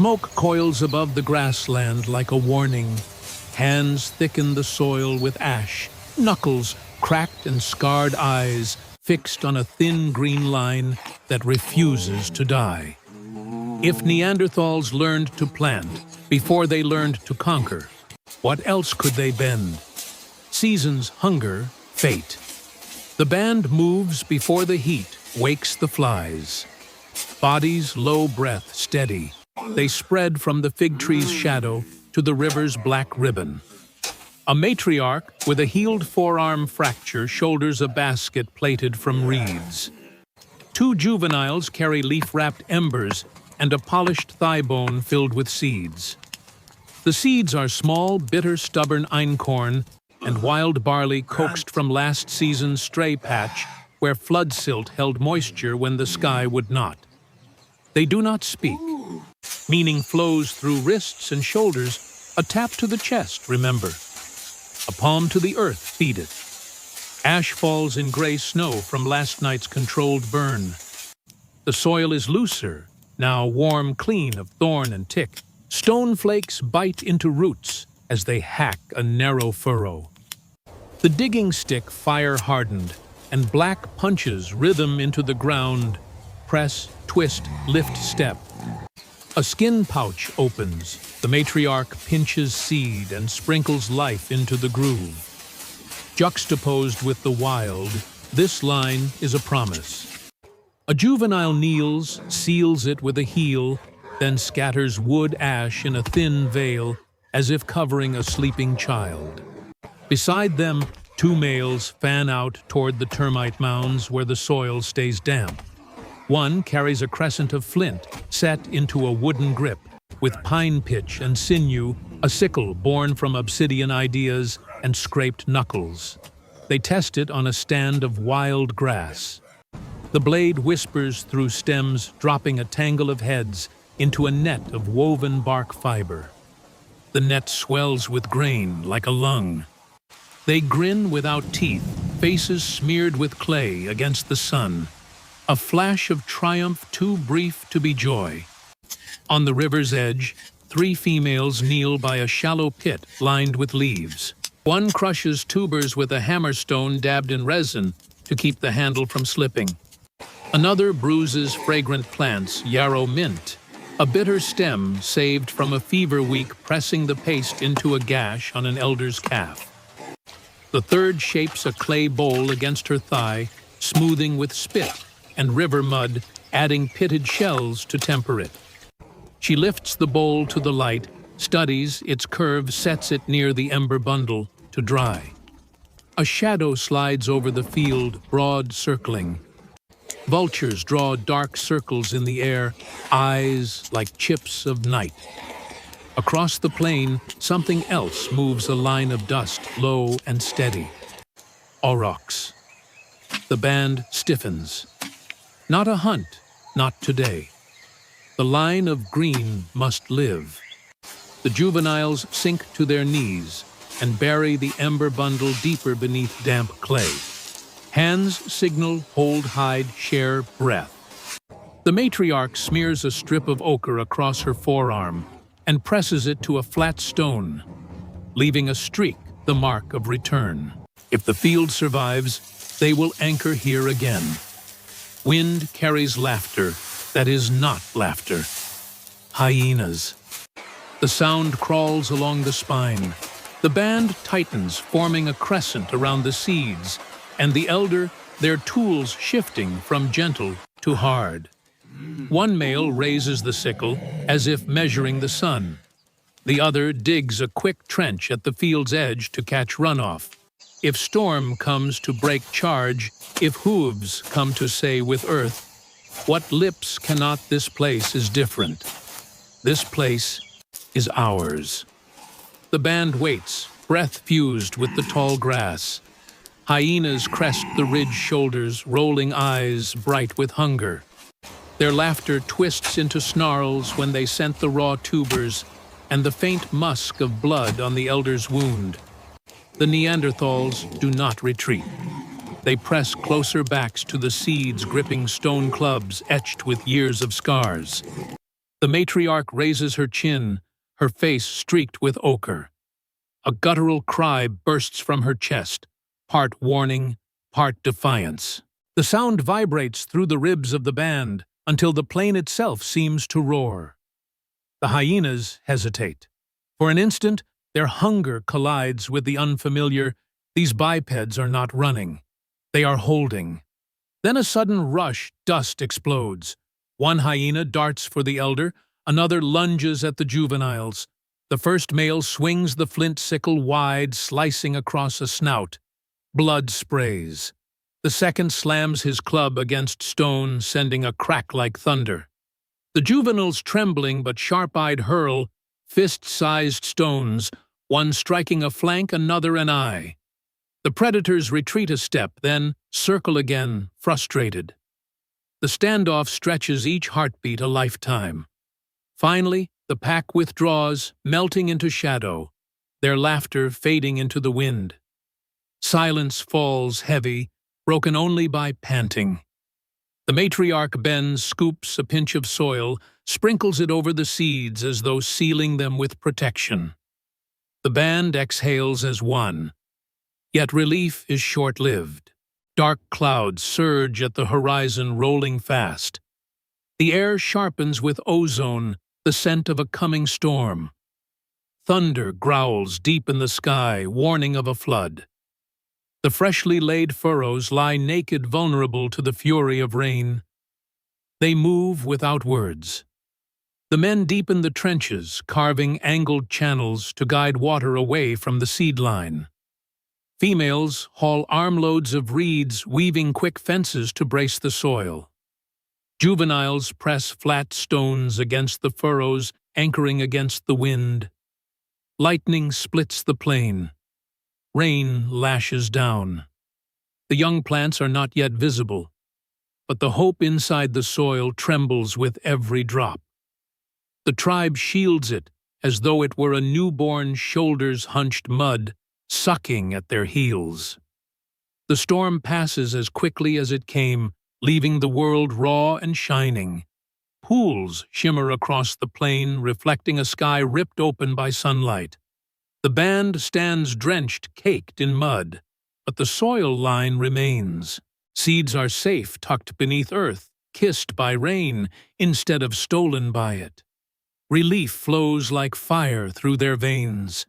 Smoke coils above the grassland like a warning. Hands thicken the soil with ash, knuckles, cracked and scarred eyes fixed on a thin green line that refuses to die. If Neanderthals learned to plant before they learned to conquer, what else could they bend? Seasons, hunger, fate. The band moves before the heat wakes the flies. Bodies low breath steady. They spread from the fig tree's shadow to the river's black ribbon. A matriarch with a healed forearm fracture shoulders a basket plated from reeds. Two juveniles carry leaf-wrapped embers and a polished thigh bone filled with seeds. The seeds are small, bitter, stubborn einkorn and wild barley coaxed from last season's stray patch where flood silt held moisture when the sky would not. They do not speak. Meaning flows through wrists and shoulders, a tap to the chest, remember. A palm to the earth, feed it. Ash falls in gray snow from last night's controlled burn. The soil is looser, now warm clean of thorn and tick. Stone flakes bite into roots as they hack a narrow furrow. The digging stick fire-hardened, and black punches rhythm into the ground. Press, twist, lift, step. A skin pouch opens. The matriarch pinches seed and sprinkles life into the groove. Juxtaposed with the wild, this line is a promise. A juvenile kneels, seals it with a heel, then scatters wood ash in a thin veil as if covering a sleeping child. Beside them, two males fan out toward the termite mounds where the soil stays damp. One carries a crescent of flint set into a wooden grip, with pine pitch and sinew, a sickle born from obsidian ideas and scraped knuckles. They test it on a stand of wild grass. The blade whispers through stems, dropping a tangle of heads into a net of woven bark fiber. The net swells with grain like a lung. They grin without teeth, faces smeared with clay against the sun. A flash of triumph too brief to be joy. On the river's edge, three females kneel by a shallow pit lined with leaves. One crushes tubers with a hammerstone dabbed in resin to keep the handle from slipping. Another bruises fragrant plants, yarrow mint, a bitter stem saved from a fever week pressing the paste into a gash on an elder's calf. The third shapes a clay bowl against her thigh, smoothing with spit and river mud, adding pitted shells to temper it. She lifts the bowl to the light, studies its curve, sets it near the ember bundle to dry. A shadow slides over the field, broad circling. Vultures draw dark circles in the air, eyes like chips of night. Across the plain, something else moves a line of dust, low and steady. Aurochs. The band stiffens. Not a hunt, not today. The line of green must live. The juveniles sink to their knees and bury the ember bundle deeper beneath damp clay. Hands signal, hold, hide, share, breath. The matriarch smears a strip of ochre across her forearm and presses it to a flat stone, leaving a streak, the mark of return. If the field survives, they will anchor here again. Wind carries laughter that is not laughter. Hyenas. The sound crawls along the spine. The band tightens, forming a crescent around the seeds, and the elder, their tools shifting from gentle to hard. One male raises the sickle as if measuring the sun. The other digs a quick trench at the field's edge to catch runoff. If storm comes to break charge, if hooves come to say with earth, what lips cannot, this place is different. This place is ours. The band waits, breath fused with the tall grass. Hyenas crest the ridged shoulders, rolling eyes bright with hunger. Their laughter twists into snarls when they scent the raw tubers and the faint musk of blood on the elder's wound. The Neanderthals do not retreat. They press closer backs to the seeds, gripping stone clubs etched with years of scars. The matriarch raises her chin, her face streaked with ochre. A guttural cry bursts from her chest, part warning, part defiance. The sound vibrates through the ribs of the band until the plain itself seems to roar. The hyenas hesitate. For an instant, their hunger collides with the unfamiliar. These bipeds are not running. They are holding. Then a sudden rush, dust explodes. One hyena darts for the elder, another lunges at the juveniles. The first male swings the flint sickle wide, slicing across a snout. Blood sprays. The second slams his club against stone, sending a crack like thunder. The juveniles, trembling but sharp-eyed, hurl fist-sized stones, one striking a flank, another an eye. The predators retreat a step, then circle again, frustrated. The standoff stretches each heartbeat a lifetime. Finally, the pack withdraws, melting into shadow, their laughter fading into the wind. Silence falls heavy, broken only by panting. The matriarch bends, scoops a pinch of soil, sprinkles it over the seeds as though sealing them with protection. The band exhales as one. Yet relief is short-lived. Dark clouds surge at the horizon, rolling fast. The air sharpens with ozone, the scent of a coming storm. Thunder growls deep in the sky, warning of a flood. The freshly laid furrows lie naked, vulnerable to the fury of rain. They move without words. The men deepen the trenches, carving angled channels to guide water away from the seed line. Females haul armloads of reeds, weaving quick fences to brace the soil. Juveniles press flat stones against the furrows, anchoring against the wind. Lightning splits the plain. Rain lashes down. The young plants are not yet visible, but the hope inside the soil trembles with every drop. The tribe shields it as though it were a newborn, shoulders-hunched mud, sucking at their heels. The storm passes as quickly as it came, leaving the world raw and shining. Pools shimmer across the plain, reflecting a sky ripped open by sunlight. The band stands drenched, caked in mud, but the soil line remains. Seeds are safe, tucked beneath earth, kissed by rain instead of stolen by it. Relief flows like fire through their veins.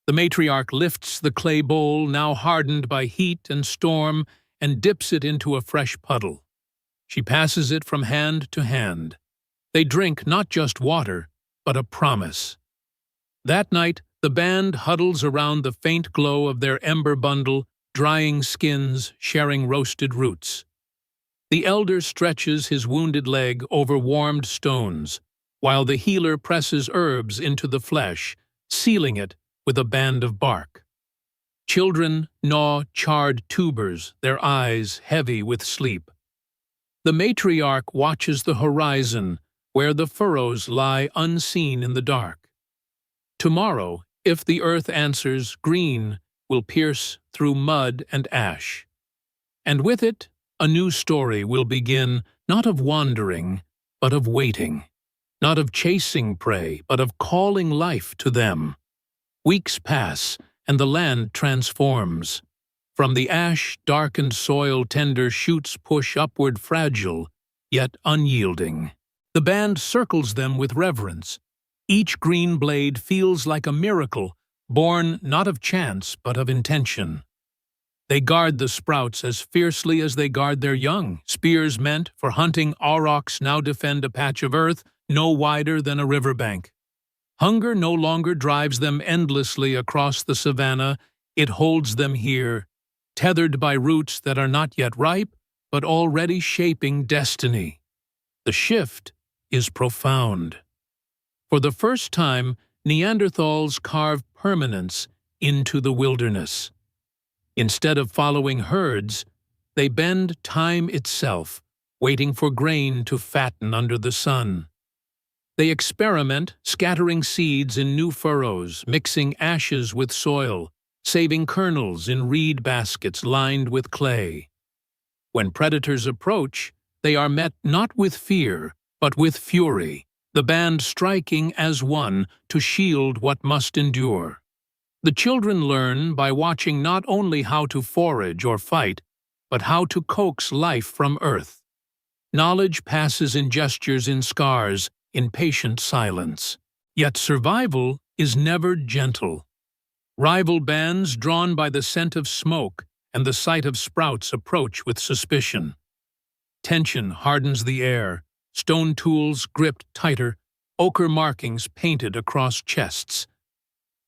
The matriarch lifts the clay bowl, now hardened by heat and storm, and dips it into a fresh puddle. She passes it from hand to hand. They drink not just water, but a promise. That night, the band huddles around the faint glow of their ember bundle, drying skins, sharing roasted roots. The elder stretches his wounded leg over warmed stones, while the healer presses herbs into the flesh, sealing it with a band of bark. Children gnaw charred tubers, their eyes heavy with sleep. The matriarch watches the horizon, where the furrows lie unseen in the dark. Tomorrow, if the earth answers, green will pierce through mud and ash. And with it, a new story will begin, not of wandering, but of waiting. Not of chasing prey, but of calling life to them. Weeks pass, and the land transforms. From the ash-darkened soil, tender shoots push upward, fragile, yet unyielding. The band circles them with reverence. Each green blade feels like a miracle, born not of chance, but of intention. They guard the sprouts as fiercely as they guard their young. Spears meant for hunting aurochs now defend a patch of earth no wider than a riverbank. Hunger no longer drives them endlessly across the savanna, it holds them here, tethered by roots that are not yet ripe, but already shaping destiny. The shift is profound. For the first time, Neanderthals carve permanence into the wilderness. Instead of following herds, they bend time itself, waiting for grain to fatten under the sun. They experiment, scattering seeds in new furrows, mixing ashes with soil, saving kernels in reed baskets lined with clay. When predators approach, they are met not with fear, but with fury. the band striking as one to shield what must endure. The children learn by watching not only how to forage or fight, but how to coax life from earth. Knowledge passes in gestures, in scars, in patient silence. Yet survival is never gentle. Rival bands, drawn by the scent of smoke and the sight of sprouts, approach with suspicion. Tension hardens the air, stone tools gripped tighter, ochre markings painted across chests.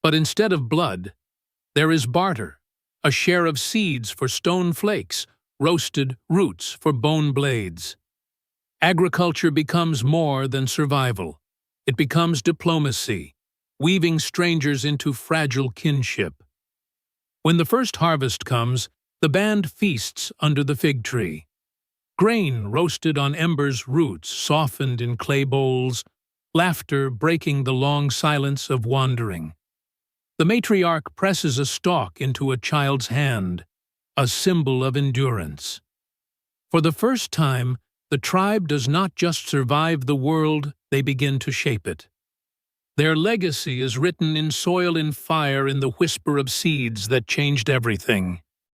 But instead of blood, there is barter, a share of seeds for stone flakes, roasted roots for bone blades. Agriculture becomes more than survival. It becomes diplomacy, weaving strangers into fragile kinship. When the first harvest comes, the band feasts under the fig tree. Grain roasted on embers, roots softened in clay bowls, laughter breaking the long silence of wandering. The matriarch presses a stalk into a child's hand, a symbol of endurance. For the first time, the tribe does not just survive the world, they begin to shape it. Their legacy is written in soil, in fire, in the whisper of seeds that changed everything.